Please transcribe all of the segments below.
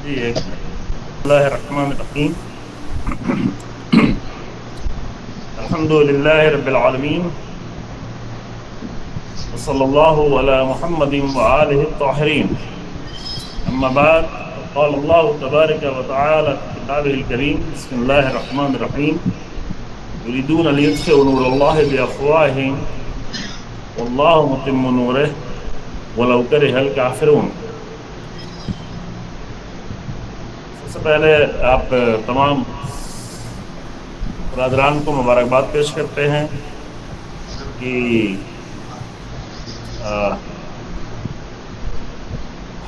جی ایک بسم اللہ الرحمن الرحیم الحمد للہ رب العالمین وصلی اللہ علی محمد وآلہ الطاہرین اما بعد قال اللہ تبارک وتعالی فی کتابہ الکریم بسم اللہ الرحمن الرحیم یریدون لیطفئوا نور اللہ بافواہہم واللہ متم نورہ ولو کرہ الکافرون۔ سب سے پہلے آپ تمام برادران کو مبارکباد پیش کرتے ہیں کہ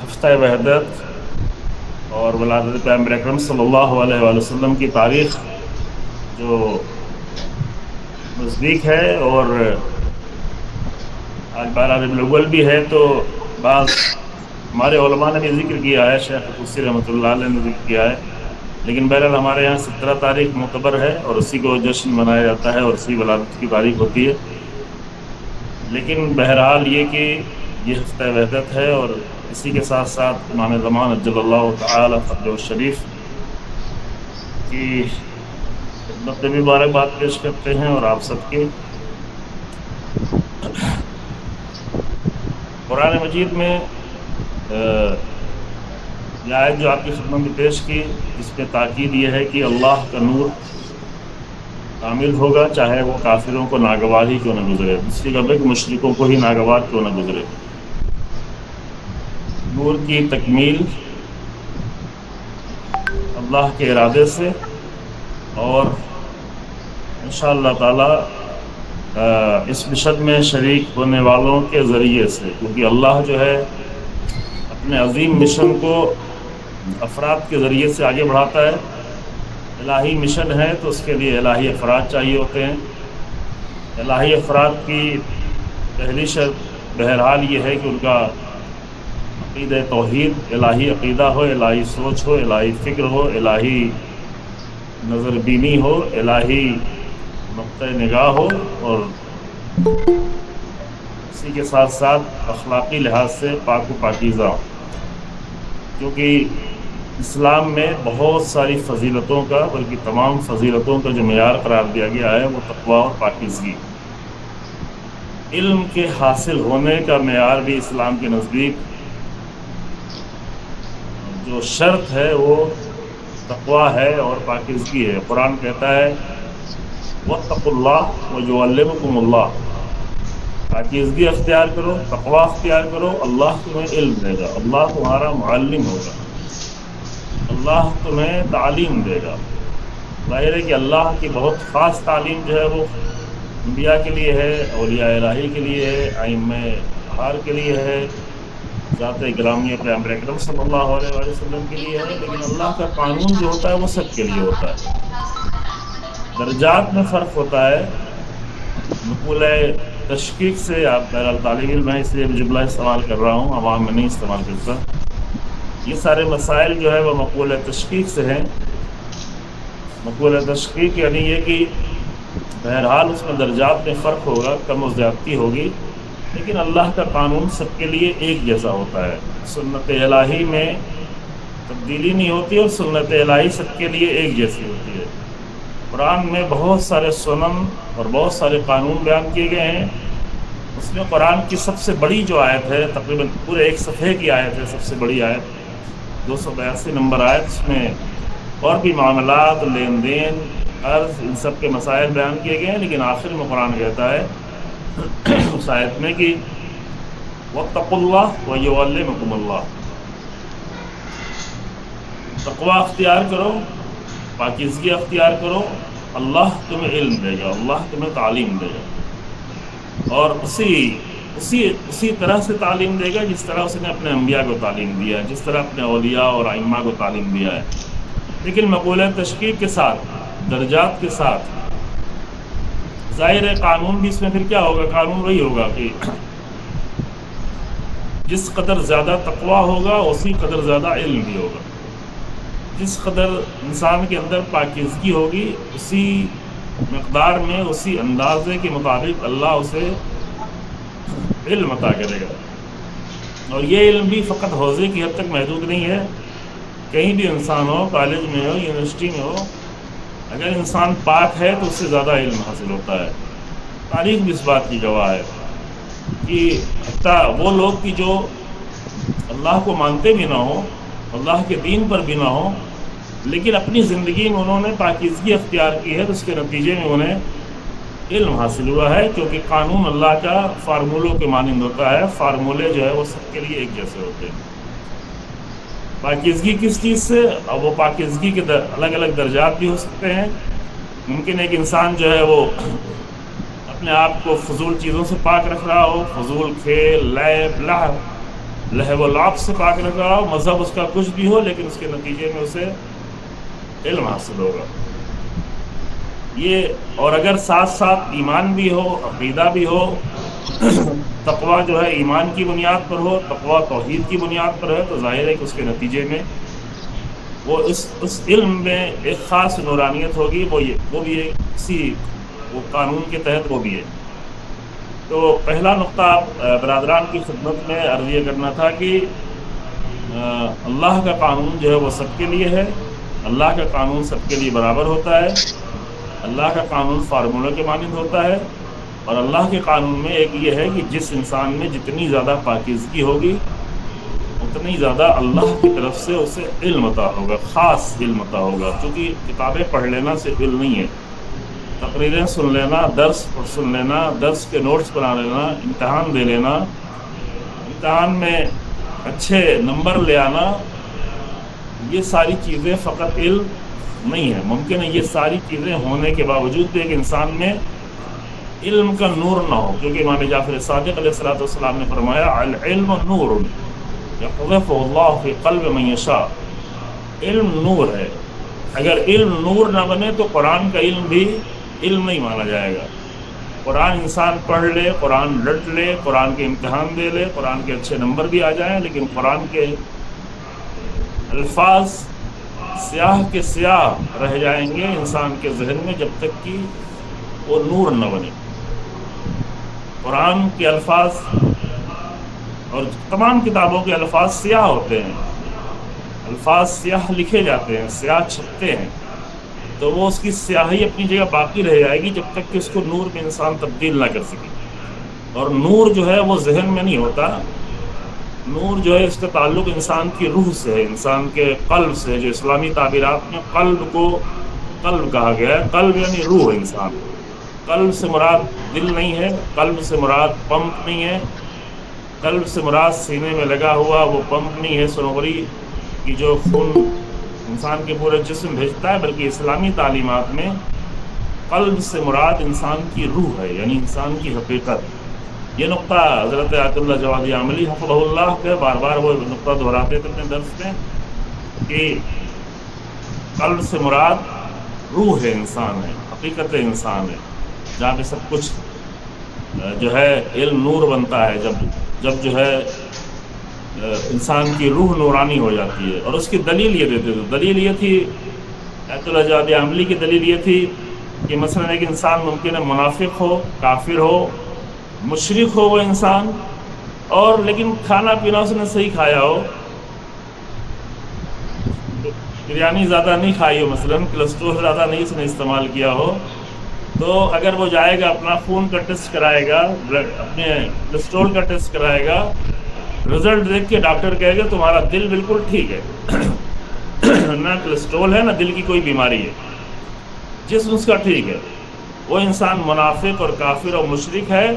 ہفتہ وحدت اور ولادت پیغمبر اکرم صلی اللہ علیہ وآلہ وسلم کی تاریخ جو نزدیک ہے اور آج 12 ربیع الاول بھی ہے، تو بعض ہمارے علماء نے بھی ذکر کیا ہے، شیخ توسی رحمۃ اللہ علیہ نے ذکر کیا ہے، لیکن بہرحال ہمارے یہاں 17 تاریخ معتبر ہے اور اسی کو جشن منایا جاتا ہے اور اسی ولادت کی تاریخ ہوتی ہے۔ لیکن بہرحال یہ کہ یہ ہفتہ وحدت ہے اور اسی کے ساتھ ساتھ امام زمان عجل اللہ تعالی فرجہ الشریف کی خدمت میں بھی مبارکباد پیش کرتے ہیں اور آپ سب کے قرآن مجید میں یہ آیت جو آپ کی خدمت میں پیش کی، اس میں تاکید یہ ہے کہ اللہ کا نور کامل ہوگا چاہے وہ کافروں کو ناگوار ہی کیوں نہ گزرے، اس لیے کہ مشرکوں کو ہی ناگوار کیوں نہ گزرے۔ نور کی تکمیل اللہ کے ارادے سے اور انشاءاللہ تعالی اس مشن میں شریک ہونے والوں کے ذریعے سے، کیونکہ اللہ جو ہے اپنے عظیم مشن کو افراد کے ذریعے سے آگے بڑھاتا ہے۔ الہی مشن ہے تو اس کے لیے الہی افراد چاہیے ہوتے ہیں۔ الہی افراد کی پہلی شرط بہرحال یہ ہے کہ ان کا عقیدہ توحید الہی عقیدہ ہو، الہی سوچ ہو، الہی فکر ہو، الہی نظر بینی ہو، الہی نقطۂ نگاہ ہو، اور اسی کے ساتھ ساتھ اخلاقی لحاظ سے پاک و پاکیزہ ہو، کیونکہ اسلام میں بہت ساری فضیلتوں کا بلکہ تمام فضیلتوں کا جو معیار قرار دیا گیا ہے وہ تقویٰ اور پاکیزگی۔ علم کے حاصل ہونے کا معیار بھی اسلام کے نزدیک جو شرط ہے وہ تقویٰ ہے اور پاکیزگی ہے۔ قرآن کہتا ہے واتقوا اللہ ویعلمکم اللہ، پاکیزگی اختیار کرو، تقویٰ اختیار کرو، اللہ تمہیں علم دے گا، اللہ تمہارا معلم ہوگا، اللہ تمہیں تعلیم دے گا۔ ظاہر ہے کہ اللہ کی بہت خاص تعلیم جو ہے وہ انبیاء کے لیے ہے، اولیاء الہی کے لیے ہے، ائمہ اطہار کے لیے ہے، ذات گرامی پیغمبر اکرم صلی اللہ علیہ وآلہ وسلم کے لیے ہے، لیکن اللہ کا قانون جو ہوتا ہے وہ سب کے لیے ہوتا ہے۔ درجات میں فرق ہوتا ہے۔ نقول تشکیک سے آپ بہرحال طالب علم ہے، اس لیے جملہ استعمال کر رہا ہوں، عوام میں نہیں استعمال کرتا۔ یہ سارے مسائل جو ہے وہ مقول تشکیک سے ہیں۔ مقول تشکیک یعنی یہ کہ بہرحال اس میں درجات میں فرق ہوگا، کم و زیادتی ہوگی، لیکن اللہ کا قانون سب کے لیے ایک جیسا ہوتا ہے۔ سنت الہی میں تبدیلی نہیں ہوتی اور سنت الہی سب کے لیے ایک جیسی ہوتی ہے۔ قرآن میں بہت سارے سنن اور بہت سارے قانون بیان کیے گئے ہیں۔ اس میں قرآن کی سب سے بڑی جو آیت ہے، تقریباً پورے ایک صفحے کی آیت ہے، سب سے بڑی آیت 282 نمبر آیت، اس میں اور بھی معاملات، لین دین، قرض، ان سب کے مسائل بیان کیے گئے ہیں، لیکن آخر میں قرآن کہتا ہے اس آیت میں کہ واتقوا اللہ ویعلمکم اللہ، تقویٰ اختیار کرو، پاکیزگی اختیار کرو، اللہ تمہیں علم دے گا، اللہ تمہیں تعلیم دے گا، اور اسی طرح سے تعلیم دے گا جس طرح اس نے اپنے انبیاء کو تعلیم دیا ہے، جس طرح اپنے اولیاء اور ائمہ کو تعلیم دیا ہے، لیکن مقول تشکیک کے ساتھ، درجات کے ساتھ۔ ظاہر ہے قانون بھی اس میں پھر کیا ہوگا؟ قانون وہی ہوگا کہ جس قدر زیادہ تقویٰ ہوگا اسی قدر زیادہ علم بھی ہوگا، جس قدر انسان کے اندر پاکیزگی ہوگی اسی مقدار میں، اسی اندازے کے مطابق اللہ اسے علم عطا کرے گا۔ اور یہ علم بھی فقط حوضے کی حد تک محدود نہیں ہے کہیں بھی انسان ہو، کالج میں ہو، یونیورسٹی میں ہو، اگر انسان پاک ہے تو اس سے زیادہ علم حاصل ہوتا ہے۔ تاریخ بھی اس بات کی گواہ ہے کہ حتیٰ وہ لوگ کی جو اللہ کو مانتے بھی نہ ہوں، اللہ کے دین پر بھی نہ ہوں، لیکن اپنی زندگی میں انہوں نے پاکیزگی اختیار کی ہے، تو اس کے نتیجے میں انہیں علم حاصل ہوا ہے، کیونکہ قانون اللہ کا فارمولوں کے مانند ہوتا ہے، فارمولے جو ہے وہ سب کے لیے ایک جیسے ہوتے ہیں۔ پاکیزگی کس چیز سے؟ اب وہ پاکیزگی کے الگ الگ درجات بھی ہو سکتے ہیں۔ ممکن ہے کہ انسان جو ہے وہ اپنے آپ کو فضول چیزوں سے پاک رکھ رہا ہو، فضول کھیل، لعب، لہو و لعب سے پاک رکھ رہا ہو، مذہب اس کا کچھ بھی ہو، لیکن اس کے نتیجے میں اسے علم حاصل ہوگا یہ۔ اور اگر ساتھ ساتھ ایمان بھی ہو، عقیدہ بھی ہو، تقویٰ جو ہے ایمان کی بنیاد پر ہو، تقویٰ توحید کی بنیاد پر ہے، تو ظاہر ہے کہ اس کے نتیجے میں وہ اس علم میں ایک خاص نورانیت ہوگی، وہ بھی اسی وہ قانون کے تحت وہ بھی ہے۔ تو پہلا نقطہ برادران کی خدمت میں عرض یہ کرنا تھا کہ اللہ کا قانون جو ہے وہ سب کے لیے ہے، اللہ کا قانون سب کے لیے برابر ہوتا ہے، اللہ کا قانون فارمولہ کے مانند ہوتا ہے، اور اللہ کے قانون میں ایک یہ ہے کہ جس انسان میں جتنی زیادہ پاکیزگی ہوگی اتنی زیادہ اللہ کی طرف سے اسے علم عطا ہوگا، خاص علم عطا ہوگا، کیونکہ کتابیں پڑھ لینا صرف علم نہیں ہے، تقریریں سن لینا، درس سن لینا، درس کے نوٹس بنا لینا، امتحان دے لینا، امتحان میں اچھے نمبر لے آنا، یہ ساری چیزیں فقط علم نہیں ہے۔ ممکن ہے یہ ساری چیزیں ہونے کے باوجود بھی ایک انسان میں علم کا نور نہ ہو، کیونکہ امام جعفر صادق علیہ السلام نے فرمایا العلم نور یقذفہ اللہ فی قلب من یشاء، علم نور ہے۔ اگر علم نور نہ بنے تو قرآن کا علم بھی علم نہیں مانا جائے گا۔ قرآن انسان پڑھ لے، قرآن رٹ لے، قرآن کے امتحان دے لے، قرآن کے اچھے نمبر بھی آ جائیں، لیکن قرآن کے الفاظ سیاہ کے سیاہ رہ جائیں گے انسان کے ذہن میں جب تک کہ وہ نور نہ بنے۔ قرآن کے الفاظ اور تمام کتابوں کے الفاظ سیاہ ہوتے ہیں، الفاظ سیاہ لکھے جاتے ہیں، سیاہ چھپتے ہیں، تو وہ اس کی سیاہی اپنی جگہ باقی رہ جائے گی جب تک کہ اس کو نور میں انسان تبدیل نہ کر سکے۔ اور نور جو ہے وہ ذہن میں نہیں ہوتا، نور جو ہے اس کا تعلق انسان کی روح سے ہے، انسان کے قلب سے، جو اسلامی تعبیرات میں قلب کو قلب کہا گیا ہے۔ قلب یعنی روح انسان، قلب سے مراد دل نہیں ہے، قلب سے مراد پمپ نہیں ہے، قلب سے مراد سینے میں لگا ہوا وہ پمپ نہیں ہے سنوری کی جو خون انسان کے پورے جسم بھیجتا ہے، بلکہ اسلامی تعلیمات میں قلب سے مراد انسان کی روح ہے، یعنی انسان کی حقیقت۔ یہ نقطہ حضرت آیت اللہ جوادی عاملی حفظہ اللہ کے بار بار وہ نقطہ دہراتے تھے اپنے درس میں کہ قلب سے مراد روح ہے، انسان ہے، حقیقت انسان ہے، جہاں پہ سب کچھ جو ہے علم نور بنتا ہے، جب جو ہے انسان کی روح نورانی ہو جاتی ہے۔ اور اس کی دلیل یہ دیتے تھے، دلیل یہ تھی آیت اللہ جوادی عاملی کی دلیل یہ تھی کہ مثلا ایک انسان ممکن ہے منافق ہو، کافر ہو، مشرک ہو وہ انسان، اور لیکن کھانا پینا اس نے صحیح کھایا ہو، بریانی زیادہ نہیں کھائی ہو، مثلا کولیسٹرول زیادہ نہیں اس نے استعمال کیا ہو، تو اگر وہ جائے گا اپنا خون کا ٹیسٹ کرائے گا، اپنے کولیسٹرول کا ٹیسٹ کرائے گا، رزلٹ دیکھ کے ڈاکٹر کہے گا تمہارا دل بالکل ٹھیک ہے، نہ کولیسٹرول ہے نہ دل کی کوئی بیماری ہے، جسم اس کا ٹھیک ہے۔ وہ انسان منافق اور کافر اور مشرک ہے،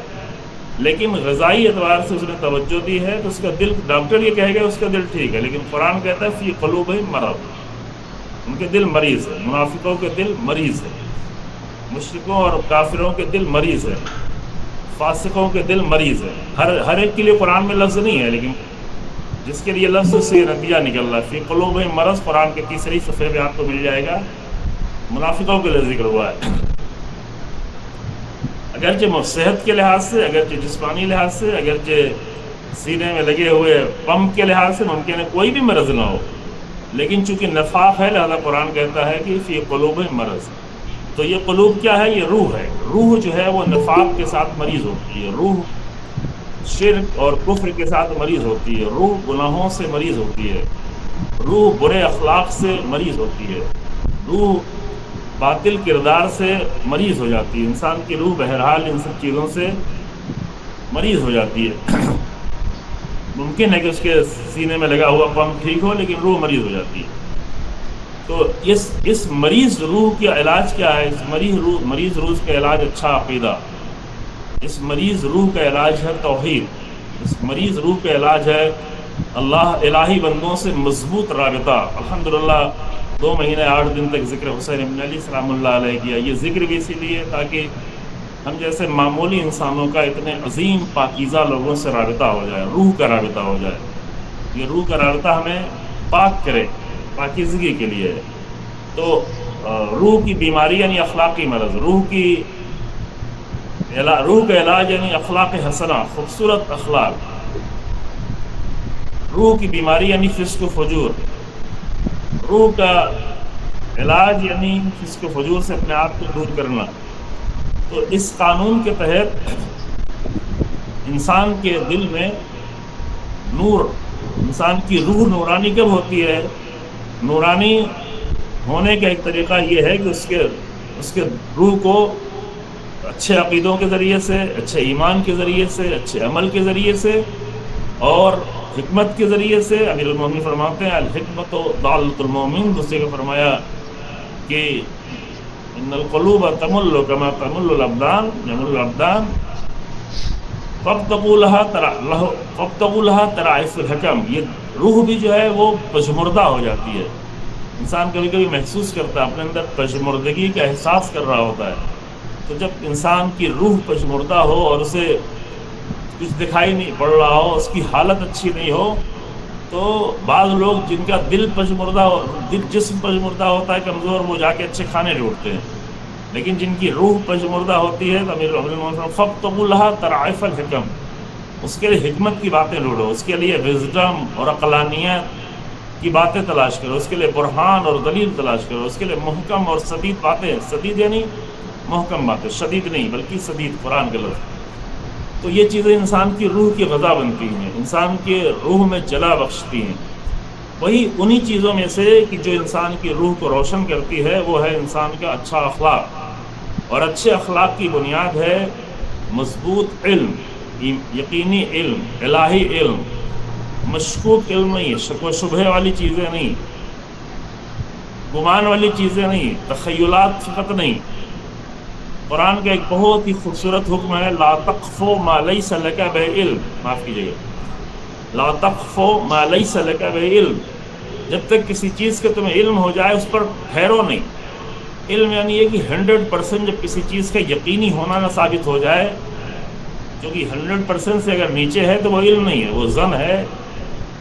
لیکن غذائی اعتبار سے اس نے توجہ دی ہے تو اس کا دل، ڈاکٹر یہ کہے گا اس کا دل ٹھیک ہے، لیکن قرآن کہتا ہے فی قلوبہم مرض، ان کے دل مریض ہے، منافقوں کے دل مریض ہے، مشرکوں اور کافروں کے دل مریض ہے، فاسقوں کے دل مریض ہے۔ ہر ایک کے لیے قرآن میں لفظ نہیں ہے، لیکن جس کے لیے لفظ سے نتیجہ نکل رہا ہے۔ فی قلوبہم مرض قرآن کے تیسری صفحے میں آپ کو مل جائے گا، منافقوں کے لیے ذکر ہوا ہے۔ اگرچہ صحت کے لحاظ سے، اگرچہ جسمانی لحاظ سے، اگرچہ سینے میں لگے ہوئے پمپ کے لحاظ سے ممکن ہے کوئی بھی مرض نہ ہو، لیکن چونکہ نفاق ہے لہذا قرآن کہتا ہے کہ فی قلوبہم مرض۔ تو یہ قلوب کیا ہے؟ یہ روح ہے۔ روح جو ہے وہ نفاق کے ساتھ مریض ہوتی ہے، روح شرک اور کفر کے ساتھ مریض ہوتی ہے، روح گناہوں سے مریض ہوتی ہے۔ روح برے اخلاق سے مریض ہوتی ہے، روح باطل کردار سے مریض ہو جاتی ہے، انسان کی روح بہرحال ان سب چیزوں سے مریض ہو جاتی ہے۔ ممکن ہے کہ اس کے سینے میں لگا ہوا پمپ ٹھیک ہو، لیکن روح مریض ہو جاتی ہے۔ تو اس مریض روح کا علاج کیا ہے؟ اس مریض روح کا علاج اچھا عقیدہ، اس مریض روح کا علاج ہے توحید، اس مریض روح کا علاج ہے اللہ الہی بندوں سے مضبوط رابطہ۔ الحمدللہ 2 مہینے 8 دن تک ذکر حسین ابن علی سلام اللہ علیہ کیا۔ یہ ذکر بھی اسی لیے تاکہ ہم جیسے معمولی انسانوں کا اتنے عظیم پاکیزہ لوگوں سے رابطہ ہو جائے، روح کا رابطہ ہو جائے۔ یہ روح کا رابطہ ہمیں پاک کرے، پاکیزگی کے لیے ہے۔ تو روح کی بیماری یعنی اخلاقی مرض، روح کا علاج یعنی اخلاق حسنہ، خوبصورت اخلاق۔ روح کی بیماری یعنی فسق و فجور، روح کا علاج یعنی فسق و فجور سے اپنے آپ کو دور کرنا۔ تو اس قانون کے تحت انسان کے دل میں نور، انسان کی روح نورانی کب ہوتی ہے؟ نورانی ہونے کا ایک طریقہ یہ ہے کہ اس کے روح کو اچھے عقیدوں کے ذریعے سے، اچھے ایمان کے ذریعے سے، اچھے عمل کے ذریعے سے اور حکمت کے ذریعے سے۔ امیر المومنین فرماتے ہیں الحکمت ضالۃ المومن، دوسرے کو فرمایا کہ ان القلوب تمل کما تمل الابدان، یمل الابدان فابتغوا لها طرائف الحکم۔ یہ روح بھی جو ہے وہ پژمردہ ہو جاتی ہے۔ انسان کبھی کبھی محسوس کرتا ہے، اپنے اندر پژمردگی کا احساس کر رہا ہوتا ہے۔ تو جب انسان کی روح پژمردہ ہو اور اسے کچھ دکھائی نہیں پڑ رہا ہو، اس کی حالت اچھی نہیں ہو، تو بعض لوگ جن کا جسم پژمردہ ہوتا ہے کمزور، وہ جا کے اچھے کھانے ڈھونڈتے ہیں، لیکن جن کی روح پژمردہ ہوتی ہے تو امیر المومنین فابتغوا لها طرائف الحکم، اس کے لیے حکمت کی باتیں ڈھونڈو، اس کے لیے وزڈم اور عقلانیت کی باتیں تلاش کرو، اس کے لیے برہان اور دلیل تلاش کرو، اس کے لیے محکم اور سدید باتیں، سدید یعنی محکم باتیں، شدید نہیں بلکہ سدید، قرآن کا لفظ۔ تو یہ چیزیں انسان کی روح کی غذا بنتی ہیں، انسان کے روح میں جلا بخشتی ہیں۔ وہی انہی چیزوں میں سے کہ جو انسان کی روح کو روشن کرتی ہے وہ ہے انسان کا اچھا اخلاق، اور اچھے اخلاق کی بنیاد ہے مضبوط علم، یقینی علم، الہی علم، مشکوک علم نہیں، شک و شبہ والی چیزیں نہیں، گمان والی چیزیں نہیں، تخیلات فقط نہیں۔ قرآن کا ایک بہت ہی خوبصورت حکم ہے لا تقف ما لیس لک بہ علم، معاف کیجیے گا، لا تقف ما لیس لک بہ علم، جب تک کسی چیز کا تمہیں علم ہو جائے اس پر ٹھہرو نہیں۔ علم یعنی یہ کہ 100% جب کسی چیز کا یقینی ہونا نہ ثابت ہو جائے، کیونکہ 100% سے اگر نیچے ہے تو وہ علم نہیں ہے، وہ ظن ہے،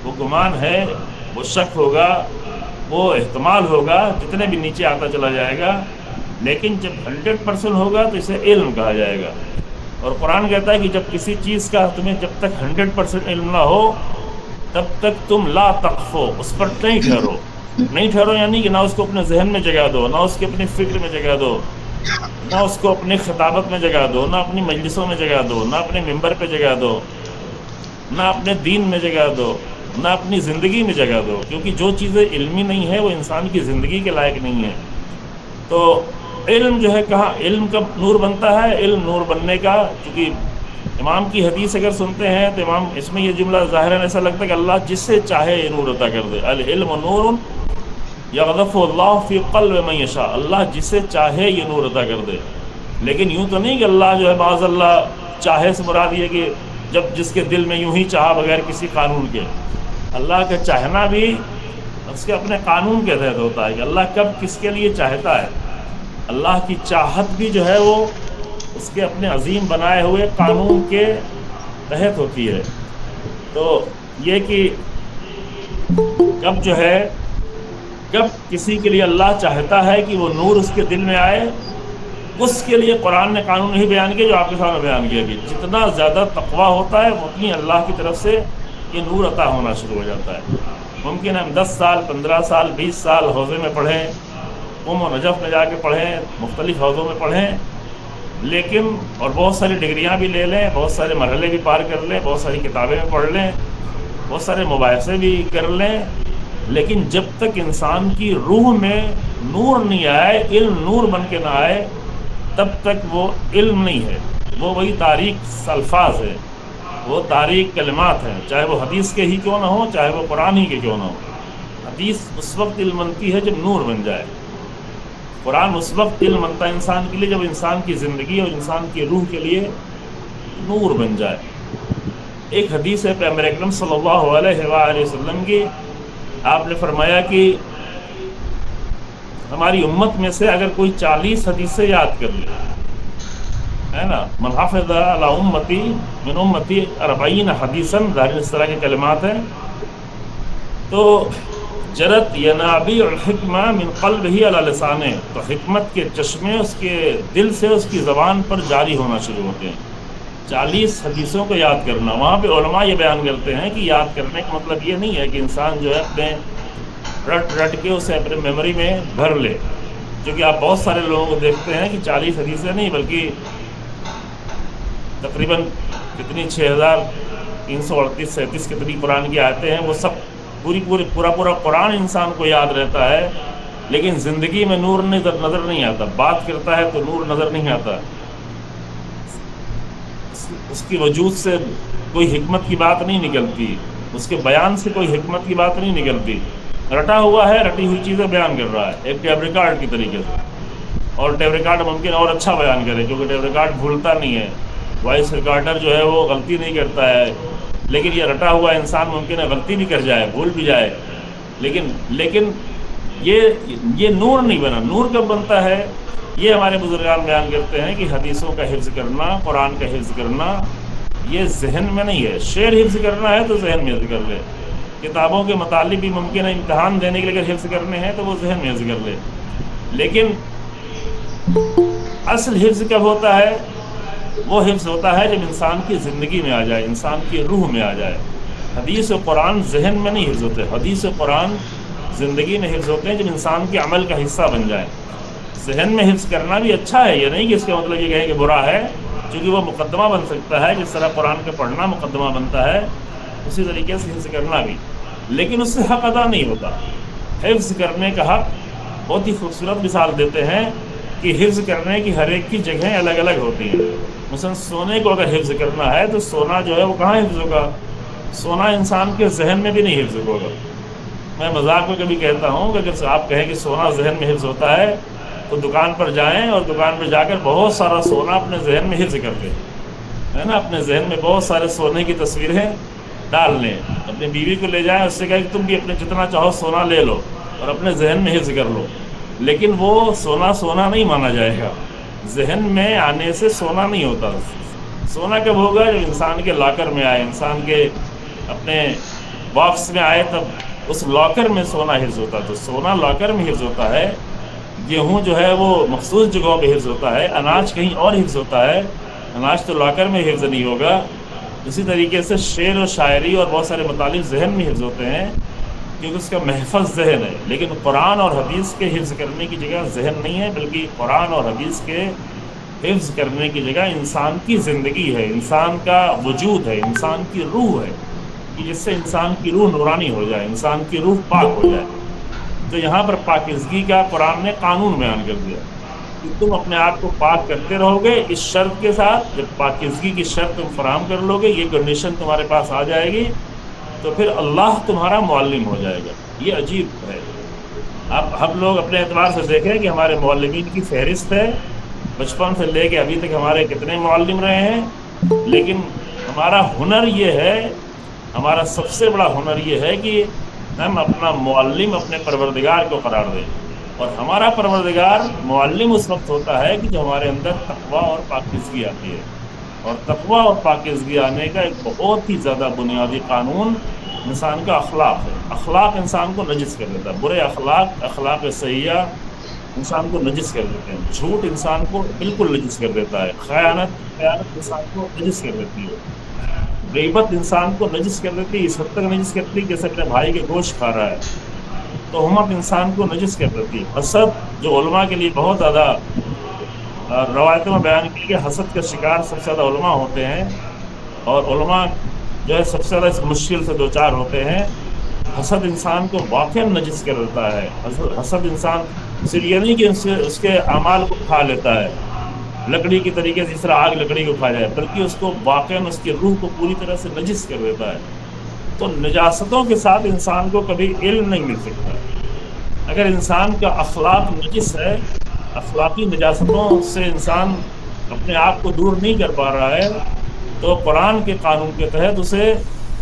وہ گمان ہے، وہ شک ہوگا، وہ احتمال ہوگا، جتنے بھی نیچے آتا چلا جائے گا۔ لیکن جب 100% ہوگا تو اسے علم کہا جائے گا۔ اور قرآن کہتا ہے کہ جب کسی چیز کا تمہیں جب تک 100% علم نہ ہو تب تک تم لا تقفو، اس پر نہیں ٹھہرو۔ نہیں ٹھہرو یعنی کہ نہ اس کو اپنے ذہن میں جگہ دو، نہ اس کے اپنی فکر میں جگہ دو، نہ اس کو اپنی خطابت میں جگہ دو، نہ اپنی مجلسوں میں جگہ دو، نہ اپنے ممبر پہ جگہ دو، نہ اپنے دین میں جگہ دو، نہ اپنی زندگی میں جگہ دو، کیونکہ جو چیزیں علمی نہیں ہیں وہ انسان کی زندگی کے لائق نہیں ہیں۔ تو علم جو ہے کہاں علم کب نور بنتا ہے؟ علم نور بننے کا، چونکہ امام کی حدیث اگر سنتے ہیں تو امام اس میں یہ جملہ ظاہراً ایسا لگتا ہے کہ اللہ جس سے چاہے یہ نور عطا کر دے، العلم نور یغذف اللہ فی قلب من یشاء، اللہ جس سے چاہے یہ نور عطا کر دے۔ لیکن یوں تو نہیں کہ اللہ جو ہے بعض اللہ چاہے سے مراد یہ کہ جب جس کے دل میں یوں ہی چاہا بغیر کسی قانون کے۔ اللہ کا چاہنا بھی اس کے اپنے قانون کے تحت ہوتا ہے کہ اللہ کب کس کے لیے چاہتا ہے۔ اللہ کی چاہت بھی جو ہے وہ اس کے اپنے عظیم بنائے ہوئے قانون کے تحت ہوتی ہے۔ تو یہ کہ کب جو ہے کب کسی کے لیے اللہ چاہتا ہے کہ وہ نور اس کے دل میں آئے، اس کے لیے قرآن نے قانون نہیں بیان کیا جو آپ کے سامنے بیان کیا کہ جتنا زیادہ تقویٰ ہوتا ہے اتنی اللہ کی طرف سے یہ نور عطا ہونا شروع ہو جاتا ہے۔ ممکن ہے ہم 10 سال 15 سال 20 سال حوضے میں پڑھیں، قم و نجف میں جا کے پڑھیں، مختلف حوضوں میں پڑھیں، لیکن اور بہت ساری ڈگریاں بھی لے لیں، بہت سارے مرحلے بھی پار کر لیں، بہت ساری کتابیں بھی پڑھ لیں، بہت سارے مباحثے بھی کر لیں، لیکن جب تک انسان کی روح میں نور نہیں آئے، علم نور بن کے نہ آئے، تب تک وہ علم نہیں ہے، وہ وہی تاریک الفاظ ہے، وہ تاریک کلمات ہیں، چاہے وہ حدیث کے ہی کیوں نہ ہو، چاہے وہ قرآن ہی کے کیوں نہ ہو۔ حدیث اس وقت علم بنتی ہے جب نور بن جائے، قرآن اس وقت علم بنتا ہے انسان کے لیے جب انسان کی زندگی اور انسان کی روح کے لیے نور بن جائے۔ ایک حدیث ہے پیغمبر اکرم صلی اللہ علیہ وآلہ وسلم کی، آپ نے فرمایا کہ ہماری امت میں سے اگر کوئی 40 حدیثیں یاد کر لے، ہے نا، من حفظ علی امتی من امتی 40 حدیثا، ظاہر اس طرح کے کلمات ہیں، تو جرت ینابیع الحکمہ من قلبہ علی لسانہ، تو حکمت کے چشمے اس کے دل سے اس کی زبان پر جاری ہونا شروع ہوتے ہیں۔ 40 حدیثوں کو یاد کرنا، وہاں پہ علماء یہ بیان کرتے ہیں کہ یاد کرنے کا مطلب یہ نہیں ہے کہ انسان جو ہے اپنے رٹ کے اسے اپنے میموری میں بھر لے، کیونکہ آپ بہت سارے لوگوں کو دیکھتے ہیں کہ 40 حدیثیں نہیں بلکہ تقریباً کتنی 6338 کتنی قرآن کی آیتیں ہیں، وہ سب پورا قرآن انسان کو یاد رہتا ہے، لیکن زندگی میں نور نظر نہیں آتا، بات کرتا ہے تو نور نظر نہیں آتا، اس کی وجود سے کوئی حکمت کی بات نہیں نکلتی، اس کے بیان سے کوئی حکمت کی بات نہیں نکلتی، رٹا ہوا ہے، رٹی ہوئی چیزیں بیان کر رہا ہے ایک ٹیپ ریکارڈ کی طریقے سے، اور ٹیپ ریکارڈ ممکن اور اچھا بیان کرے کیونکہ ٹیپ ریکارڈ بھولتا نہیں ہے، وائس ریکارڈر جو ہے وہ غلطی نہیں کرتا ہے، لیکن یہ رٹا ہوا انسان ممکن ہے غلطی بھی کر جائے، بھول بھی جائے، لیکن یہ نور نہیں بنا۔ نور کب بنتا ہے؟ یہ ہمارے بزرگان بیان کرتے ہیں کہ حدیثوں کا حفظ کرنا، قرآن کا حفظ کرنا، یہ ذہن میں نہیں ہے، شعر حفظ کرنا ہے تو ذہن میں حفظ کر لے، کتابوں کے مطالب بھی ممکن ہے امتحان دینے کے لیے اگر حفظ کرنے ہیں تو وہ ذہن میں حفظ کر لے، لیکن اصل حفظ کب ہوتا ہے؟ وہ حفظ ہوتا ہے جب انسان کی زندگی میں آ جائے، انسان کی روح میں آ جائے۔ حدیث و قرآن ذہن میں نہیں حفظ ہوتے، حدیث و قرآن زندگی میں حفظ ہوتے ہیں جب انسان کے عمل کا حصہ بن جائے۔ ذہن میں حفظ کرنا بھی اچھا ہے، یہ نہیں کہ اس کا مطلب یہ کہیں کہ برا ہے، چونکہ وہ مقدمہ بن سکتا ہے، جس طرح قرآن کا پڑھنا مقدمہ بنتا ہے اسی طریقے سے حفظ کرنا بھی، لیکن اس سے حق ادا نہیں ہوتا۔ حفظ کرنے کا حق بہت ہی خوبصورت مثال دیتے ہیں کہ حفظ کرنے کی ہر ایک کی جگہیں الگ الگ ہوتی ہیں۔ مثلا سونے کو اگر حفظ کرنا ہے تو سونا جو ہے وہ کہاں حفظ ہوگا؟ سونا انسان کے ذہن میں بھی نہیں حفظ ہوگا۔ میں مذاق میں کبھی کہتا ہوں کہ اگر آپ کہیں کہ سونا ذہن میں حفظ ہوتا ہے تو دکان پر جائیں اور دکان پر جا کر بہت سارا سونا اپنے ذہن میں حفظ کر دیں، ہے نا، اپنے ذہن میں بہت سارے سونے کی تصویریں ڈال لیں، اپنی بیوی کو لے جائیں، اس سے کہیں کہ تم بھی اپنے جتنا چاہو سونا لے لو اور اپنے ذہن میں حفظ کر لو، لیکن وہ سونا نہیں مانا جائے گا، ذہن میں آنے سے سونا نہیں ہوتا۔ سونا کب ہوگا؟ جب انسان کے لاکر میں آئے، انسان کے اپنے باکس میں آئے، تب اس لاکر میں سونا حفظ ہوتا ہے۔ تو سونا لاکر میں حفظ ہوتا ہے، گیہوں جو ہے وہ مخصوص جگہوں پہ حفظ ہوتا ہے، اناج کہیں اور حفظ ہوتا ہے، اناج تو لاکر میں حفظ نہیں ہوگا۔ اسی طریقے سے شعر و شاعری اور بہت سارے مطالب ذہن میں حفظ ہوتے ہیں کیونکہ اس کا محفظ ذہن ہے، لیکن قرآن اور حدیث کے حفظ کرنے کی جگہ ذہن نہیں ہے، بلکہ قرآن اور حدیث کے حفظ کرنے کی جگہ انسان کی زندگی ہے، انسان کا وجود ہے، انسان کی روح ہے، کہ جس سے انسان کی روح نورانی ہو جائے، انسان کی روح پاک ہو جائے۔ تو یہاں پر پاکیزگی کا قرآن نے قانون بیان کر دیا کہ تم اپنے آپ کو پاک کرتے رہو گے، اس شرط کے ساتھ، جب پاکیزگی کی شرط تم فراہم کر لو گے، یہ کنڈیشن تمہارے پاس آ جائے گی، تو پھر اللہ تمہارا معلم ہو جائے گا۔ یہ عجیب ہے۔ اب ہم لوگ اپنے اعتبار سے دیکھیں کہ ہمارے معلمین کی فہرست ہے، بچپن سے لے کے ابھی تک ہمارے کتنے معلم رہے ہیں، لیکن ہمارا ہنر یہ ہے، ہمارا سب سے بڑا ہنر یہ ہے کہ ہم اپنا معلم اپنے پروردگار کو قرار دیں، اور ہمارا پروردگار معلم اس وقت ہوتا ہے کہ جو ہمارے اندر تقویٰ اور پاکیزگی آتی ہے، اور تقویٰ اور پاکیزگی آنے کا ایک بہت ہی زیادہ بنیادی قانون انسان کا اخلاق ہے۔ اخلاق انسان کو نجس کر دیتا ہے، برے اخلاق سیئہ انسان کو نجس کر دیتے ہیں، جھوٹ انسان کو بالکل نجس کر دیتا ہے، خیانت انسان کو نجس کر دیتی ہے، غیبت انسان کو نجس کر دیتی ہے، اس حد تک نجس کرتی ہے جیسے اپنے بھائی کے گوشت کھا رہا ہے، تہمت انسان کو نجس کر دیتی ہے، حسد جو علماء کے لیے بہت زیادہ روایتوں میں بیان کی کہ حسد کا شکار سب سے زیادہ علماء ہوتے ہیں، اور علماء جو ہے سب سے زیادہ اس مشکل سے دوچار ہوتے ہیں حسد انسان کو واقعا نجس کر دیتا ہے. حسد انسان صرف یہ نہیں کہ اس کے اعمال کو کھا لیتا ہے لکڑی کے طریقے سے، جس طرح آگ لکڑی کو کھا جائے، بلکہ اس کو واقعا اس کی روح کو پوری طرح سے نجس کر دیتا ہے. تو نجاستوں کے ساتھ انسان کو کبھی علم نہیں مل سکتا. اگر انسان کا اخلاق نجس ہے، اخلاقی نجاستوں سے انسان اپنے آپ کو دور نہیں کر پا رہا ہے، تو قرآن کے قانون کے تحت اسے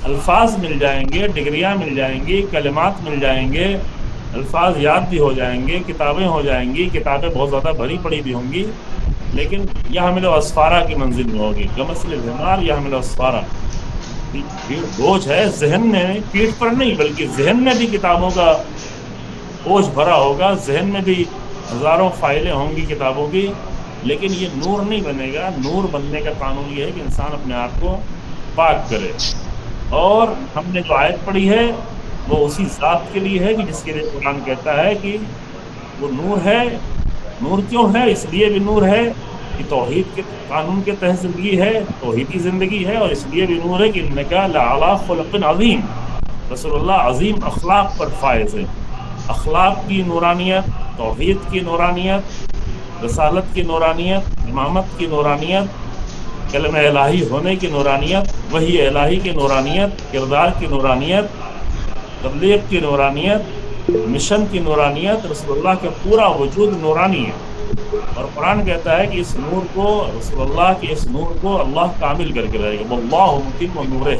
الفاظ مل جائیں گے، ڈگریاں مل جائیں گی، کلمات مل جائیں گے، الفاظ یاد بھی ہو جائیں گے، کتابیں ہو جائیں گی، کتابیں بہت زیادہ بھری پڑی بھی ہوں گی، لیکن یہ حمل اسفارہ کی منزل میں ہوگی. کمثل الحمار یحمل اسفارہ، بوجھ ہے ذہن میں، پیٹھ پر نہیں بلکہ ذہن میں بھی کتابوں کا بوجھ بھرا ہوگا، ذہن میں بھی ہزاروں فائلیں ہوں گی کتابوں کی، لیکن یہ نور نہیں بنے گا. نور بننے کا قانون یہ ہے کہ انسان اپنے آپ کو پاک کرے. اور ہم نے جو آیت پڑھی ہے وہ اسی ذات کے لیے ہے کہ جس کے لیے قرآن کہتا ہے کہ وہ نور ہے. نور کیوں ہے؟ اس لیے بھی نور ہے کہ توحید کے قانون کے تحت زندگی ہے، توحیدی زندگی ہے، اور اس لیے بھی نور ہے کہ انک لعلی خلق عظیم، رسول اللہ عظیم اخلاق پر فائز ہے. اخلاق کی نورانیت، توحید کی نورانیت، رسالت کی نورانیت، امامت کی نورانیت، کلمہ الہی ہونے کی نورانیت، وحی الہی کی نورانیت، کردار کی نورانیت، تبلیغ کی نورانیت، مشن کی نورانیت، رسول اللہ کا پورا وجود نورانی ہے. اور قرآن کہتا ہے کہ اس نور کو، رسول اللہ کے اس نور کو اللہ کامل کر کے رہے گا. واللہ متم نورہ،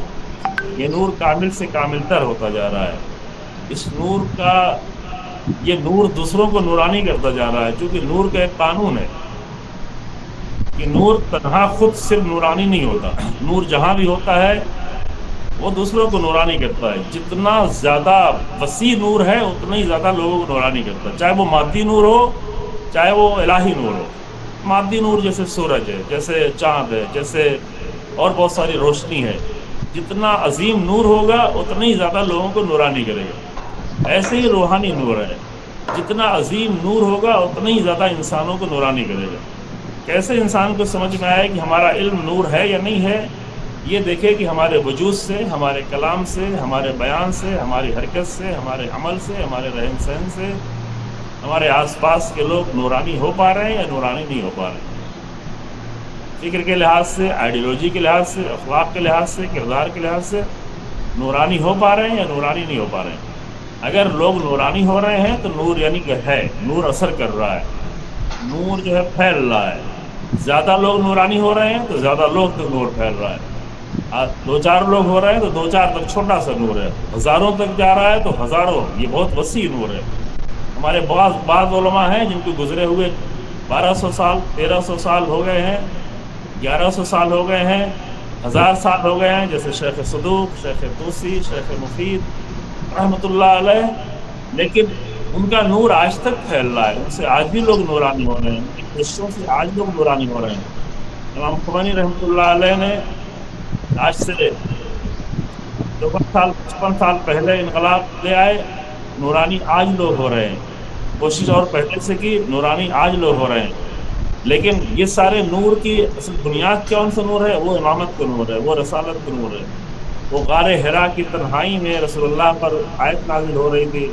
یہ نور کامل سے کامل تر ہوتا جا رہا ہے. اس نور کا، یہ نور دوسروں کو نورانی کرتا جا رہا ہے، چونکہ نور کا ایک قانون ہے کہ نور تنہا خود صرف نورانی نہیں ہوتا. نور جہاں بھی ہوتا ہے وہ دوسروں کو نورانی کرتا ہے. جتنا زیادہ وسیع نور ہے اتنا ہی زیادہ لوگوں کو نورانی کرتا ہے، چاہے وہ مادی نور ہو چاہے وہ الہی نور ہو. مادی نور جیسے سورج ہے، جیسے چاند ہے، جیسے اور بہت ساری روشنی ہے. جتنا عظیم نور ہوگا اتنا ہی زیادہ لوگوں کو نورانی کرے گا. ایسے ہی روحانی نور ہے، جتنا عظیم نور ہوگا اتنا ہی زیادہ انسانوں کو نورانی کرے گا. کیسے انسان کو سمجھ میں آئے کہ ہمارا علم نور ہے یا نہیں ہے؟ یہ دیکھے کہ ہمارے وجود سے، ہمارے کلام سے، ہمارے بیان سے، ہماری حرکت سے، ہمارے عمل سے، ہمارے رہن سہن سے ہمارے آس پاس کے لوگ نورانی ہو پا رہے ہیں یا نورانی نہیں ہو پا رہے ہیں. فکر کے لحاظ سے، آئیڈیالوجی کے لحاظ سے، اخلاق کے لحاظ سے، کردار کے لحاظ سے نورانی ہو پا رہے ہیں یا نورانی نہیں ہو پا رہے ہیں. اگر لوگ نورانی ہو رہے ہیں تو نور یعنی کہ ہے، نور اثر کر رہا ہے، نور جو ہے پھیل رہا ہے. زیادہ لوگ نورانی ہو رہے ہیں تو زیادہ لوگ تک نور پھیل رہا ہے. دو چار لوگ ہو رہے ہیں تو دو چار تک چھوٹا سا نور ہے. ہزاروں تک جا رہا ہے تو ہزاروں، یہ بہت وسیع نور ہے. ہمارے بعض علماء ہیں جن کو گزرے ہوئے 1200 سال، 1300 سال ہو گئے ہیں، 1100 سال ہو گئے ہیں، 1000 سال ہو گئے ہیں، جیسے شیخ صدوق، شیخ توسی، شیخ مفید رحمۃ اللہ علیہ، لیکن ان کا نور آج تک پھیل رہا ہے. ان سے آج بھی لوگ نورانی ہو رہے ہیں، ان کی کوششوں سے آج لوگ نورانی ہو رہے ہیں. امام خمینی رحمۃ اللہ علیہ نے آج سے 55 سال پہلے انقلاب لے آئے، نورانی آج لوگ ہو رہے ہیں. کوشش اور پہلے سے کی، نورانی آج لوگ ہو رہے ہیں. لیکن یہ سارے نور کی اصل بنیاد کون سا نور ہے؟ وہ امامت کا نور ہے، وہ رسالت کا نور ہے. وہ غار حرا کی تنہائی میں رسول اللہ پر آیت نازل ہو رہی تھی،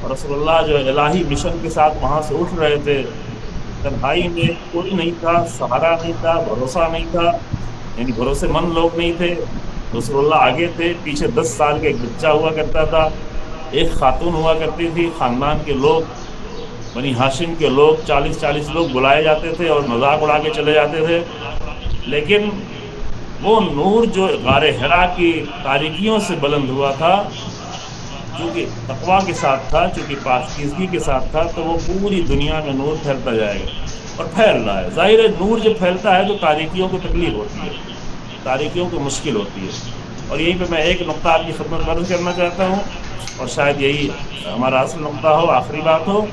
اور رسول اللہ جو الہی مشن کے ساتھ وہاں سے اٹھ رہے تھے. تنہائی میں کوئی نہیں تھا، سہارا نہیں تھا، بھروسہ نہیں تھا، یعنی بھروسے مند لوگ نہیں تھے. رسول اللہ آگے تھے، پیچھے 10 سال کا ایک بچہ ہوا کرتا تھا، ایک خاتون ہوا کرتی تھی. خاندان کے لوگ، بنی ہاشم کے لوگ 40 لوگ بلائے جاتے تھے اور مذاق اڑا کے چلے جاتے تھے. لیکن وہ نور جو غار حرا کی تاریکیوں سے بلند ہوا تھا، چونکہ تقویٰ کے ساتھ تھا، چونکہ پاکیزگی کے ساتھ تھا، تو وہ پوری دنیا میں نور پھیلتا جائے گا اور پھیل رہا ہے. ظاہر ہے نور جب پھیلتا ہے تو تاریکیوں کو تکلیف ہوتی ہے، تاریکیوں کو مشکل ہوتی ہے. اور یہیں پہ میں ایک نقطہ آپ کی خدمت عرض کرنا چاہتا ہوں، اور شاید یہی ہمارا اصل نقطہ ہو، آخری بات ہو،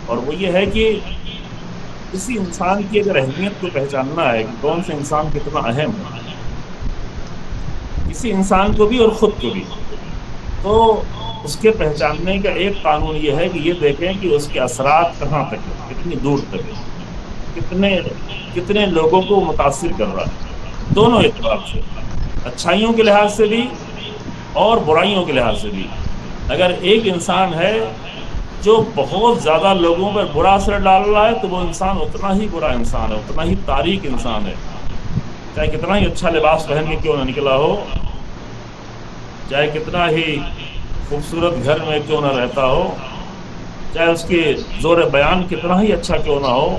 اور وہ یہ ہے کہ کسی انسان کی اگر اہمیت کو پہچاننا ہے کہ کون سے انسان کتنا اہم ہے، کسی انسان کو بھی اور خود کو بھی، تو اس کے پہچاننے کا ایک قانون یہ ہے کہ یہ دیکھیں کہ اس کے اثرات کہاں تک ہیں، کتنی دور تک ہیں، کتنے لوگوں کو متاثر کر رہا ہے، دونوں اعتبار سے، اچھائیوں کے لحاظ سے بھی اور برائیوں کے لحاظ سے بھی. اگر ایک انسان ہے جو بہت زیادہ لوگوں پر برا اثر ڈال رہا ہے تو وہ انسان اتنا ہی برا انسان ہے، اتنا ہی تاریک انسان ہے، چاہے کتنا ہی اچھا لباس پہن کے کیوں نہ نکلا ہو، چاہے کتنا ہی خوبصورت گھر میں کیوں نہ رہتا ہو، چاہے اس کی زور بیان کتنا ہی اچھا کیوں نہ ہو،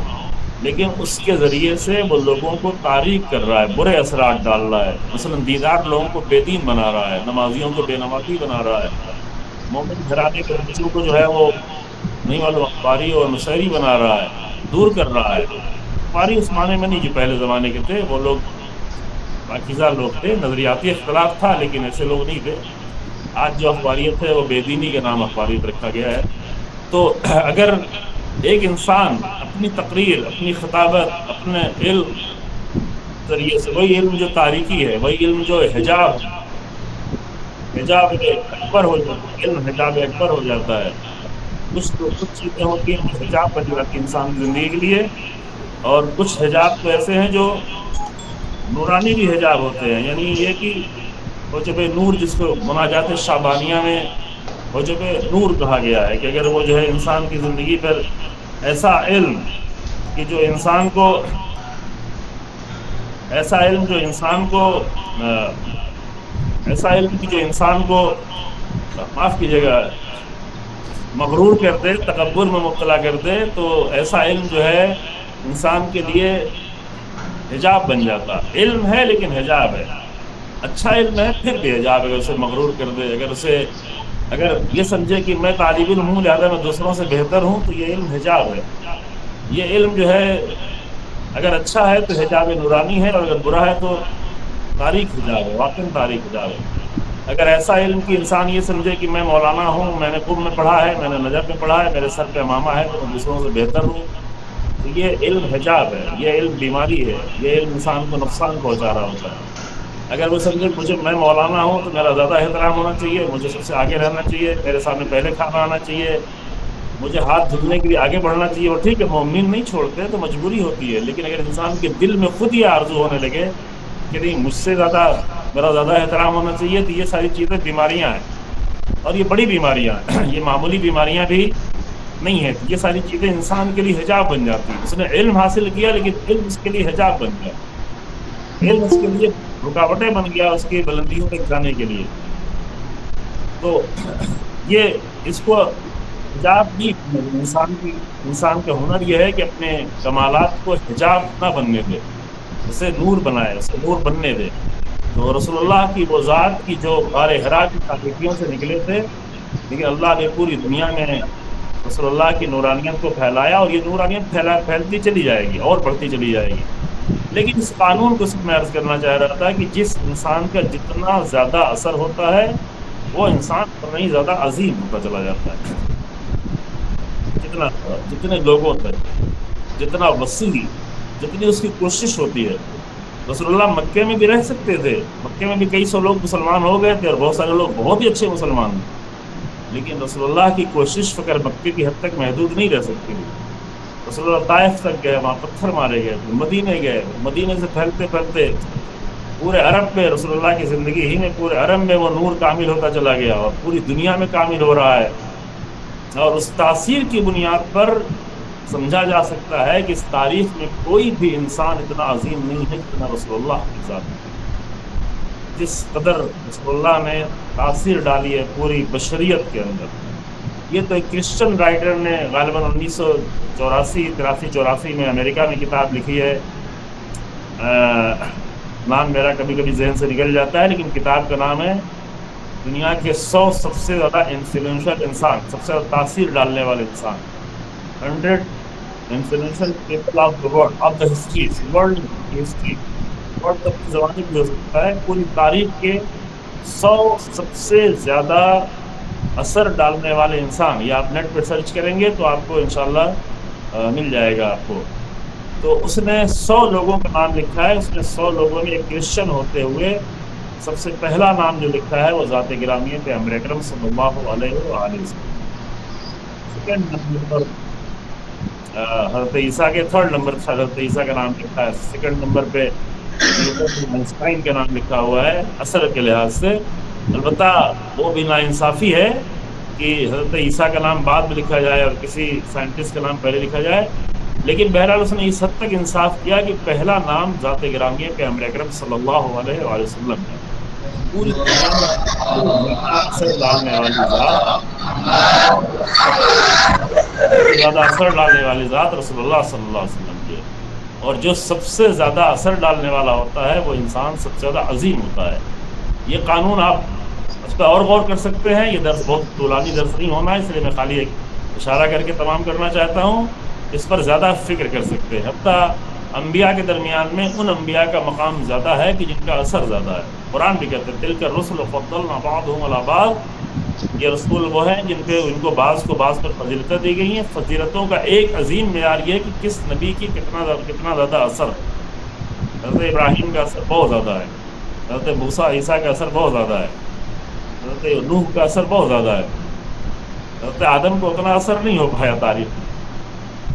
لیکن اس کے ذریعے سے وہ لوگوں کو تاریک کر رہا ہے، برے اثرات ڈال رہا ہے، مثلا دیندار لوگوں کو بے دین بنا رہا ہے، نمازیوں کو بے نمازی بنا رہا ہے، مومن گھرانے کے بچوں کو جو ہے وہ نہیں معلوم اخباری اور مشاعری بنا رہا ہے، دور کر رہا ہے۔ اخباری اس معنی میں نہیں جو پہلے زمانے کے تھے، وہ لوگ پاکیزہ لوگ تھے، نظریاتی اختلاف تھا لیکن ایسے لوگ نہیں تھے۔ آج جو اخباریت ہے وہ بے دینی کے نام اخباریت رکھا گیا ہے۔ تو اگر ایک انسان اپنی تقریر، اپنی خطابت، اپنے علم ذریعے سے، وہی علم جو تاریکی ہے، وہی علم جو حجاب اکبر ہو جاتا ہے، علم حجاب اکبر ہو جاتا ہے، کچھ چیزیں ہوتی ہیں جو حجاب بن جاتی ہیں انسان کی زندگی کے لیے، اور کچھ حجاب تو ایسے ہیں جو نورانی بھی حجاب ہوتے ہیں، یعنی یہ کہ حجب نور، جس کو مناجات شعبانیہ میں حجب نور کہا گیا ہے، کہ اگر وہ جو ہے انسان کی زندگی پر ایسا علم کہ جو انسان کو ایسا علم جو انسان کو ایسا علم کی جو انسان کو معاف کیجیے گا مغرور کر دے، تکبر میں مبتلا کر دے، تو ایسا علم جو ہے انسان کے لیے حجاب بن جاتا۔ علم ہے لیکن حجاب ہے، اچھا علم ہے پھر بھی حجاب، اگر اسے مغرور کر دے، اگر یہ سمجھے کہ میں طالب علم ہوں لہذا میں دوسروں سے بہتر ہوں، تو یہ علم حجاب ہے۔ یہ علم جو ہے اگر اچھا ہے تو حجاب نورانی ہے، اور اگر برا ہے تو تاریک حجاب ہے، واقعی تاریک حجاب ہے۔ اگر ایسا علم کہ انسان یہ سمجھے کہ میں مولانا ہوں، میں نے قم میں پڑھا ہے، میں نے نجف میں پڑھا ہے، میرے سر پہ امامہ ہے، تو میں دوسروں سے بہتر ہوں، تو یہ علم حجاب ہے، یہ علم بیماری ہے، یہ علم انسان کو نقصان پہنچا رہا ہوتا ہے۔ اگر وہ سمجھے میں مولانا ہوں تو میرا زیادہ احترام ہونا چاہیے، مجھے سب سے آگے رہنا چاہیے، میرے سامنے پہلے کھانا آنا چاہیے، مجھے ہاتھ دھلنے کے لیے آگے بڑھنا چاہیے، اور ٹھیک ہے مومن نہیں چھوڑتے تو مجبوری ہوتی ہے، لیکن اگر انسان کے دل میں خود یہ آرزو ہونے لگے کہ نہیں مجھ سے میرا زیادہ احترام ہونا چاہیے، تو یہ ساری چیزیں بیماریاں ہیں، اور یہ بڑی بیماریاں ہیں، یہ معمولی بیماریاں بھی نہیں ہیں۔ یہ ساری چیزیں انسان کے لیے حجاب بن جاتی ہیں۔ اس نے علم حاصل کیا لیکن علم اس کے لیے حجاب بن گیا، علم اس کے لیے رکاوٹیں بن گیا اس کی بلندیوں تک جانے کے لیے۔ تو یہ اس کو حجاب نہیں، انسان کا ہنر یہ ہے کہ اپنے کمالات کو حجاب نہ بننے دے، اسے نور بنائے، اسے نور بننے دے۔ تو رسول اللہ کی وہ ذات کی جو غار حرا کی تاریکیوں سے نکلے تھے، لیکن اللہ نے پوری دنیا میں رسول اللہ کی نورانیت کو پھیلایا، اور یہ نورانیت پھیلتی چلی جائے گی اور بڑھتی چلی جائے گی۔ لیکن اس قانون کو صرف میں عرض کرنا چاہ رہا تھا کہ جس انسان کا جتنا زیادہ اثر ہوتا ہے وہ انسان اتنا ہی زیادہ عظیم ہوتا چلا جاتا ہے، جتنے لوگوں تک، جتنا وسیع، جتنی اس کی کوشش ہوتی ہے۔ رسول اللہ مکے میں بھی رہ سکتے تھے، مکے میں بھی کئی سو لوگ مسلمان ہو گئے تھے، اور بہت سارے لوگ بہت ہی اچھے مسلمان ہیں، لیکن رسول اللہ کی کوشش فقر مکے کی حد تک محدود نہیں رہ سکتی تھی۔ رسول اللہ طائف تک گئے، وہاں پتھر مارے گئے، مدینے گئے، مدینے سے پھیلتے پھیلتے پورے عرب میں، رسول اللہ کی زندگی ہی میں پورے عرب میں وہ نور کامل ہوتا چلا گیا، اور پوری دنیا میں کامل ہو رہا ہے۔ اور اس تاثیر کی بنیاد پر سمجھا جا سکتا ہے کہ اس تاریخ میں کوئی بھی انسان اتنا عظیم نہیں ہے جتنا رسول اللہ کی ذات ہے۔ جس قدر رسول اللہ نے تاثیر ڈالی ہے پوری بشریت کے اندر۔ یہ تو ایک کرسچن رائٹر نے غالباً 1984 میں امریکہ میں کتاب لکھی ہے، نام میرا کبھی کبھی ذہن سے نکل جاتا ہے، لیکن کتاب کا نام ہے دنیا کے 100 سب سے زیادہ انفلوئنشل انسان، سب سے زیادہ تاثیر ڈالنے والے انسان، 100 influential people of the world of the history، world history، اور تب کی زمانے بھی ہو سکتا ہے، پوری تاریخ کے 100 سب سے زیادہ اثر ڈالنے والے انسان، یہ آپ نیٹ پہ سرچ کریں گے تو آپ کو انشاءاللہ مل جائے گا آپ کو۔ تو اس نے 100 لوگوں کا نام لکھا ہے، اس نے 100 لوگوں میں ایک کرسچن ہوتے ہوئے سب سے پہلا نام جو لکھا ہے وہ ذات گرامی پیغمبر اکرم صلی اللہ علیہ وآلہ وسلم۔ سیکنڈ نمبر پر حضرت عیسیٰ کے، تھرڈ نمبر پر حضرت عیسیٰ کا نام لکھا ہے، سیکنڈ نمبر پہ آئنسٹائن کا نام لکھا ہوا ہے اثر کے لحاظ سے۔ البتہ وہ بھی ناانصافی ہے کہ حضرت عیسیٰ کا نام بعد میں لکھا جائے اور کسی سائنٹسٹ کا نام پہلے لکھا جائے، لیکن بہرحال اس نے اس حد تک انصاف کیا کہ پہلا نام ذات گرامی ہے پیغمبر اکرم صلی اللہ علیہ وآلہ وسلم ہے۔ پوری دنیا میں زیادہ اثر ڈالنے والی ذات زیادہ اثر ڈالنے والی ذات رسول اللہ صلی اللہ علیہ وسلم کی ہے، اور جو سب سے زیادہ اثر ڈالنے والا ہوتا ہے وہ انسان سب سے زیادہ عظیم ہوتا ہے۔ یہ قانون آپ اس پہ اور غور کر سکتے ہیں، یہ درس بہت طولانی درس نہیں ہونا ہے، اس لیے میں خالی ایک اشارہ کر کے تمام کرنا چاہتا ہوں۔ اس پر زیادہ فکر کر سکتے ہیں، حتیٰ انبیاء کے درمیان میں ان انبیاء کا مقام زیادہ ہے کہ جن کا اثر زیادہ ہے۔ قرآن بھی کہتے ہیں تلک الرسل فضلنا بعضهم علی بعض، یہ رسول وہ ہیں جن پہ ان کو بعض پر فضیلتیں دی گئی ہیں۔ فضیلتوں کا ایک عظیم معیار یہ کہ کس نبی کی کتنا زیادہ اثر۔ حضرت ابراہیم کا اثر بہت زیادہ ہے، حضرت موسیٰ عیسیٰ کا اثر بہت زیادہ ہے، حضرت نوح کا اثر بہت زیادہ ہے۔ حضرت آدم کو اتنا اثر نہیں ہو پایا تاریخ میں،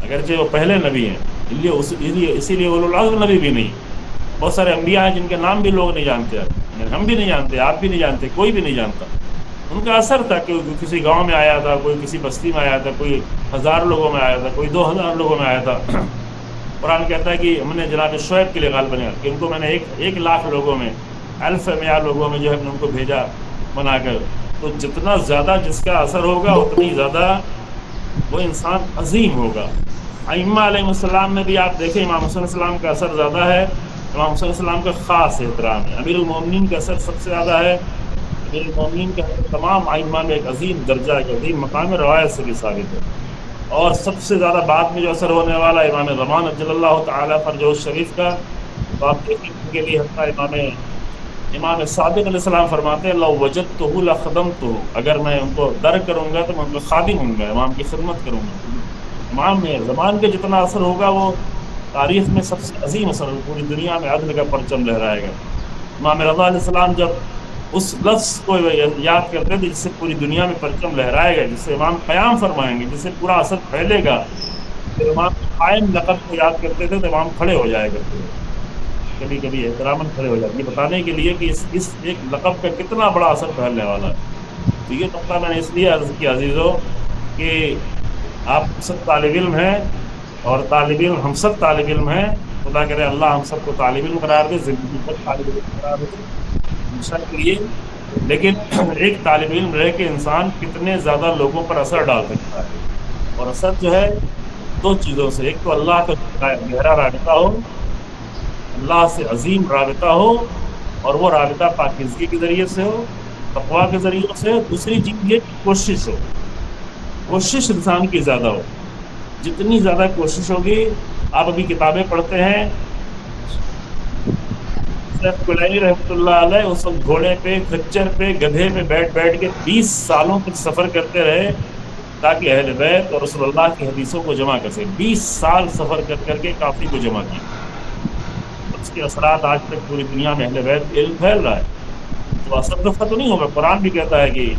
اگرچہ وہ پہلے نبی ہیں، اسی لیے اولو العزم نبی بھی نہیں۔ بہت سارے انبیاء ہیں جن کے نام بھی لوگ نہیں جانتے، ہم بھی نہیں جانتے، آپ بھی نہیں جانتے، کوئی بھی نہیں جانتا۔ ان کا اثر تھا کہ کسی گاؤں میں آیا تھا، کوئی کسی بستی میں آیا تھا، کوئی 1000 لوگوں میں آیا تھا، کوئی 2000 لوگوں میں آیا تھا۔ قرآن کہتا ہے کہ ہم نے جناب شعیب کے لیے غالباً کہ ان کو میں نے 1,00,000 لوگوں میں، 1000 لوگوں میں جو ہے ہم نے ان کو بھیجا بنا کر۔ تو جتنا زیادہ جس کا اثر ہوگا اتنی زیادہ وہ انسان عظیم ہوگا۔ ائمہ علیہ السلام میں بھی آپ دیکھیں، امام حسن علیہ السلام کا اثر زیادہ ہے، امام حسن علیہ السلام کا خاص احترام ہے۔ امیر المومنین کا اثر سب سے زیادہ ہے، امیر المومنین کا تمام ائمہ میں ایک عظیم درجہ، ایک عظیم مقام روایت سے بھی ثابت ہے۔ اور سب سے زیادہ بعد میں جو اثر ہونے والا امام زمان اجل اللہ تعالیٰ فرجہ شریف کا، تو آپ دیکھیں ان کے لیے حتیٰ امام صادق علیہ السلام فرماتے ہیں لو وجدتہ لخدمتہ، اگر میں ان کو در کروں گا تو میں ان کو خادم ہوں گا، امام کی خدمت کروں گا۔ امام میں زمان کا جتنا اثر ہوگا وہ تاریخ میں سب سے عظیم اثر، پوری دنیا میں عدل کا پرچم لہرائے گا۔ امام رضا علیہ السلام جب اس لفظ کو یاد کرتے تھے جس سے پوری دنیا میں پرچم لہرائے گا، جس سے امام قیام فرمائیں گے، جس سے پورا اثر پھیلے گا، پھر امام قائم لقب کو یاد کرتے تھے تو امام کھڑے ہو جائے کرتے تھے، کبھی کبھی احتراماً کھڑے ہو جاتے، یہ بتانے کے لیے کہ اس ایک لقب کا کتنا بڑا اثر پھیلنے والا ہے۔ تو یہ نقطہ میں نے اس لیے عرض کیا عزیزو کہ آپ سب طالب علم ہیں، اور طالب علم ہم سب طالب علم ہیں، خدا کرے اللہ ہم سب کو طالب علم قرار دے، زندگی پر طالب علم قرار دے ہمیشہ کے لیے۔ لیکن ایک طالب علم رہ کے انسان کتنے زیادہ لوگوں پر اثر ڈال سکتا ہے، اور اثر جو ہے 2 چیزوں سے، ایک تو اللہ کا گہرا رابطہ ہو، اللہ سے عظیم رابطہ ہو، اور وہ رابطہ پاکیزگی کے ذریعے سے ہو، تقویٰ کے ذریعے سے۔ دوسری چیز یہ کہ کوشش ہو، کوشش انسان کی زیادہ ہو، جتنی زیادہ کوشش ہوگی۔ آپ ابھی کتابیں پڑھتے ہیں، شیخ کلینی رحمۃ اللہ علیہ اس وقت گھوڑے پہ، کھچر پہ، گدھے پہ بیٹھ کے 20 سالوں تک سفر کرتے رہے تاکہ اہل بیت اور رسول اللہ کی حدیثوں کو جمع کر سکے۔ 20 سال سفر کر کے کافی کو جمع کیا، اس کے اثرات آج تک پوری دنیا میں اہل بیت علم پھیل رہا ہے۔ تو اثر تو ختم نہیں ہوگا، قرآن بھی کہتا ہے کہ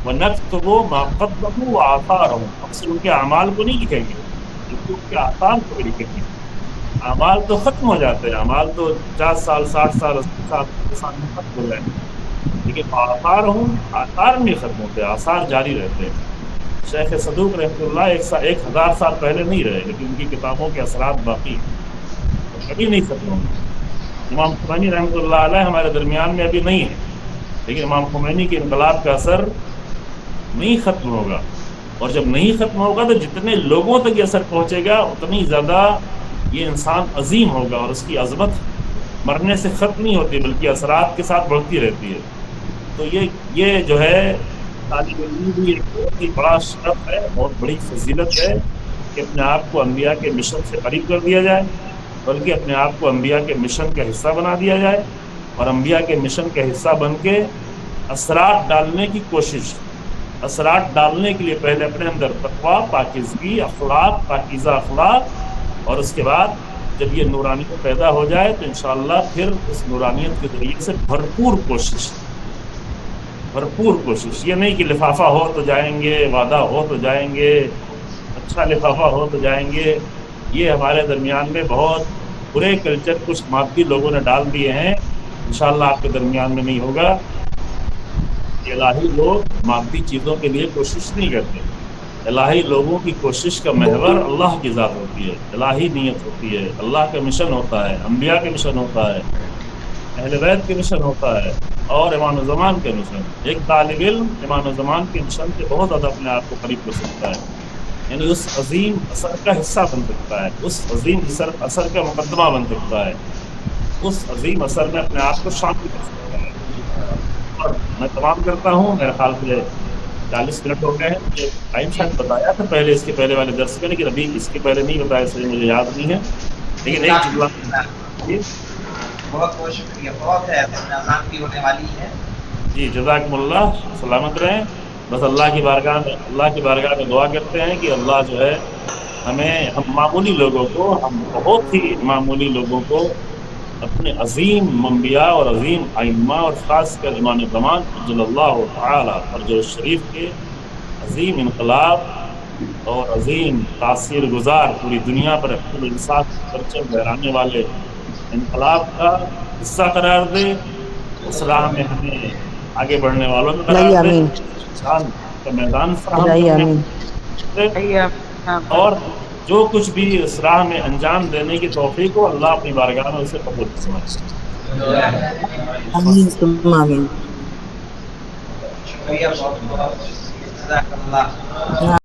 وَنَكْتُبُ مَا قَدَّمُوا وَآثَارَهُمْ، ہم صرف ان کے اعمال کو نہیں لکھیں گے بلکہ ان کے آثار کو بھی لکھیں گے۔ اعمال تو ختم ہو جاتے ہیں، اعمال تو 50 سال 60 سال 80 سال میں ختم ہو جائیں گے، لیکن آثار نہیں ختم ہوتے، آثار جاری رہتے ہیں۔ شیخ صدوق رحمۃ اللہ 1000 سال پہلے نہیں رہے، لیکن ان کی کتابوں کے اثرات باقی ہیں، کبھی نہیں ختم ہوں گے۔ امام خمینی رحمۃ اللہ علیہ ہمارے درمیان میں ابھی نہیں ہے، لیکن امام خمینی کے انقلاب کا اثر نہیں ختم ہوگا، اور جب نہیں ختم ہوگا تو جتنے لوگوں تک یہ اثر پہنچے گا اتنی زیادہ یہ انسان عظیم ہوگا، اور اس کی عظمت مرنے سے ختم نہیں ہوتی بلکہ اثرات کے ساتھ بڑھتی رہتی ہے۔ تو یہ جو ہے طالب علم بھی ایک بہت ہی بڑا شرف ہے، بہت بڑی فضیلت ہے کہ اپنے آپ کو انبیاء کے مشن سے قریب کر دیا جائے، بلکہ اپنے آپ کو انبیاء کے مشن کا حصہ بنا دیا جائے، اور انبیاء کے مشن کا حصہ بن کے اثرات ڈالنے کی کوشش، اثرات ڈالنے کے لیے پہلے اپنے اندر تقویٰ، پاکیزگی، اخلاق، پاکیزہ اخلاق، اور اس کے بعد جب یہ نورانیت پیدا ہو جائے تو انشاءاللہ پھر اس نورانیت کے ذریعے سے بھرپور کوشش، یہ نہیں کہ لفافہ ہو تو جائیں گے، وعدہ ہو تو جائیں گے، اچھا لفافہ ہو تو جائیں گے۔ یہ ہمارے درمیان میں بہت برے کلچر کچھ مادی لوگوں نے ڈال دیے ہیں، انشاءاللہ آپ کے درمیان میں نہیں ہوگا۔ الہی لوگ مادی چیزوں کے لیے کوشش نہیں کرتے. الہی لوگوں کی کوشش کا محور اللہ کی ذات ہوتی ہے، الہی نیت ہوتی ہے، اللہ کا مشن ہوتا ہے، انبیاء کا مشن ہوتا ہے، اہل بیت کے مشن ہوتا ہے، اور امام الزمان کے مشن. ایک طالب علم امام الزمان کے مشن سے بہت زیادہ اپنے آپ کو قریب کر سکتا ہے، یعنی اس عظیم اثر کا حصہ بن سکتا ہے، اس عظیم اثر کا مقدمہ بن سکتا ہے، اس عظیم اثر میں اپنے آپ کو شامل کر سکتا ہے. اور میں تمام کرتا ہوں، میرے خیال سے 40 منٹ ہو گئے ہیں. مجھے ٹائم شاید بتایا تھا پہلے اس کے پہلے والے درس میں، لیکن ابھی اس کے پہلے نہیں بتایا، صحیح مجھے یاد نہیں ہے. لیکن ایک جملہ بہت بہت شکریہ، بہت ہے آسان بھی ہونے والی ہے. جی جزاکم اللہ، سلامت رہیں. بس اللہ کی بارگاہ میں دعا کرتے ہیں کہ اللہ جو ہے ہم معمولی لوگوں کو، ہم بہت ہی معمولی لوگوں کو اپنے عظیم انبیاء اور عظیم ائمہ اور خاص کر امام زمان عجل اللہ تعالی فرجہ الشریف کے عظیم انقلاب اور عظیم تاثیر گزار پوری دنیا پر حقیقت الانصاف کی پرچم لہرانے والے انقلاب کا حصہ قرار دے، اس راہ میں ہمیں آگے بڑھنے والوں میں قرار الہی دے، آمین. شان کا میدان فراہم الہی کرنے آمین. دے، اور جو کچھ بھی اس راہ میں انجام دینے کی توفیق ہو اللہ اپنی بارگاہ میں اسے قبول فرمائے. آمین ثم آمین. شکریہ، بہت بہت جزاک اللہ.